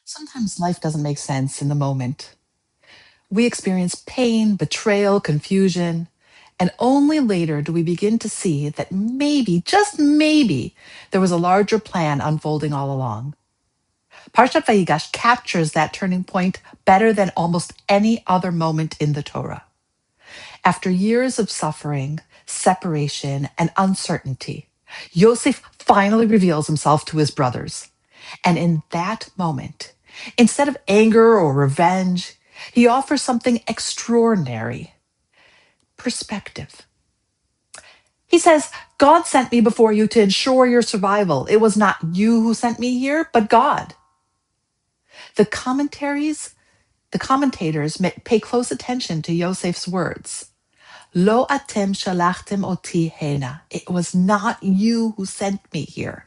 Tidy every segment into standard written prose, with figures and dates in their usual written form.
Sometimes life doesn't make sense in the moment. We experience pain, betrayal, confusion, and only later do we begin to see that maybe, just maybe, there was a larger plan unfolding all along. Parshat Vayigash captures that turning point better than almost any other moment in the Torah. After years of suffering, separation, and uncertainty, Yosef finally reveals himself to his brothers. And in that moment, instead of anger or revenge, he offers something extraordinary: perspective. He says, God sent me before you to ensure your survival. It was not you who sent me here, but God. The commentators pay close attention to Yosef's words. Lo atem shalachtem oti hena. It was not you who sent me here.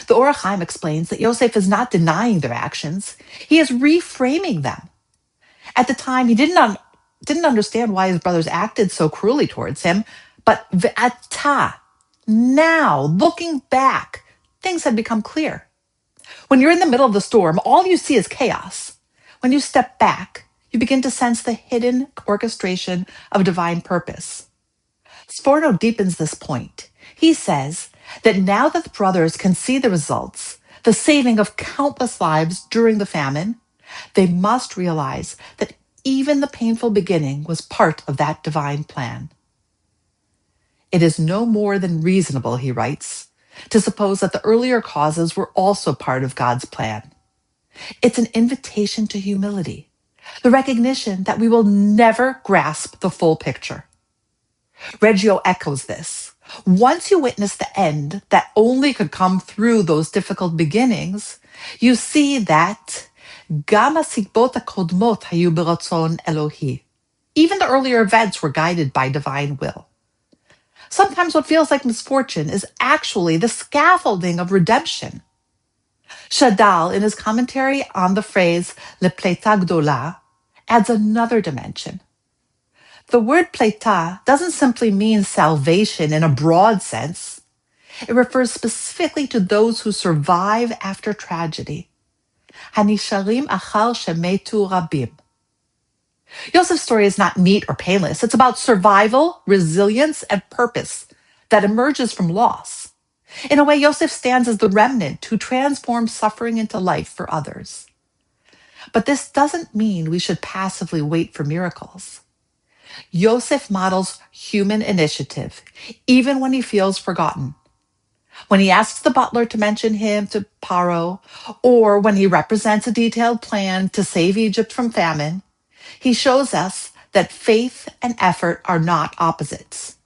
The Or HaChaim explains that Yosef is not denying their actions. He is reframing them. At the time, he didn't understand why his brothers acted so cruelly towards him, but ve'ata, now, looking back, things had become clear. When you're in the middle of the storm, all you see is chaos. When you step back, you begin to sense the hidden orchestration of divine purpose. Sforno deepens this point. He says that now that the brothers can see the results, the saving of countless lives during the famine, they must realize that even the painful beginning was part of that divine plan. It is no more than reasonable, he writes, to suppose that the earlier causes were also part of God's plan. It's an invitation to humility, the recognition that we will never grasp the full picture. Reggio echoes this. Once you witness the end that only could come through those difficult beginnings, you see that גם הסיבות הקודמות היו ברצון אלוהי. Even the earlier events were guided by divine will. Sometimes what feels like misfortune is actually the scaffolding of redemption. Shadal, in his commentary on the phrase "lepleta gdola," adds another dimension. The word pleta doesn't simply mean salvation in a broad sense. It refers specifically to those who survive after tragedy. Hanisharim achal shemetu rabim. Yosef's story is not neat or painless. It's about survival, resilience, and purpose that emerges from loss. In a way, Yosef stands as the remnant who transforms suffering into life for others. But this doesn't mean we should passively wait for miracles. Yosef models human initiative, even when he feels forgotten. When he asks the butler to mention him to Pharaoh, or when he represents a detailed plan to save Egypt from famine, he shows us that faith and effort are not opposites.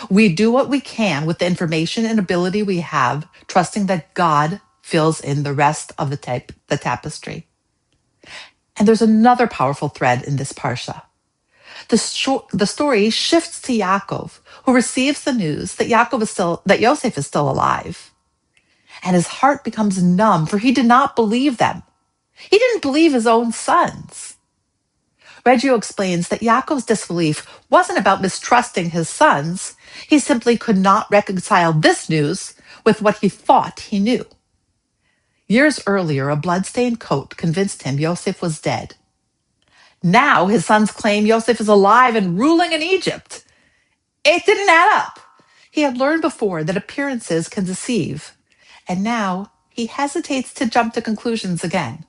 We do what we can with the information and ability we have, trusting that God fills in the rest of the tapestry. And there's another powerful thread in this parsha. The story shifts to Yaakov, who receives the news that Yosef is still alive. And his heart becomes numb, for he did not believe them. He didn't believe his own sons. Reggio explains that Yaakov's disbelief wasn't about mistrusting his sons. He simply could not reconcile this news with what he thought he knew. Years earlier, a bloodstained coat convinced him Yosef was dead. Now his sons claim Yosef is alive and ruling in Egypt. It didn't add up. He had learned before that appearances can deceive, and now he hesitates to jump to conclusions again.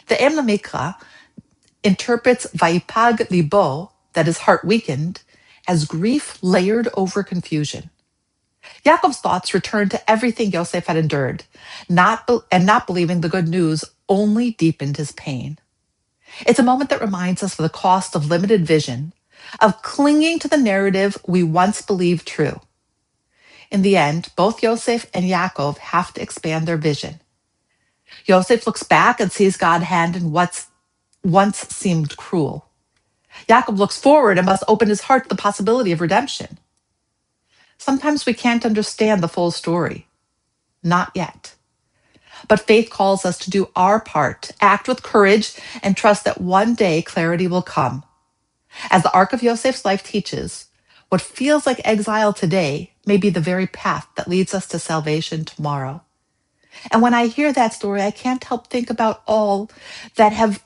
The Em Lamikra interprets Vayipag libo, that his heart weakened, as grief layered over confusion. Yaakov's thoughts returned to everything Yosef had endured, not believing the good news only deepened his pain. It's a moment that reminds us of the cost of limited vision, of clinging to the narrative we once believed true. In the end, both Yosef and Yaakov have to expand their vision. Yosef looks back and sees God's hand in what once seemed cruel. Yaakov looks forward and must open his heart to the possibility of redemption. Sometimes we can't understand the full story. Not yet. But faith calls us to do our part, act with courage, and trust that one day clarity will come. As the arc of Yosef's life teaches, what feels like exile today may be the very path that leads us to salvation tomorrow. And when I hear that story, I can't help think about all that have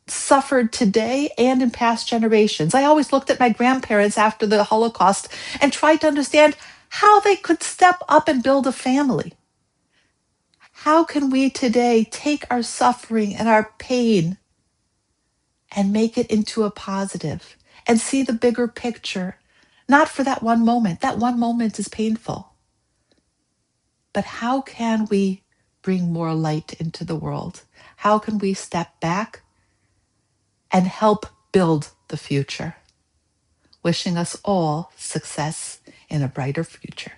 suffered today and in past generations. I always looked at my grandparents after the Holocaust and tried to understand how they could step up and build a family. How can we today take our suffering and our pain and make it into a positive and see the bigger picture? Not for that one moment. That one moment is painful. But how can we bring more light into the world? How can we step back and help build the future? Wishing us all success in a brighter future.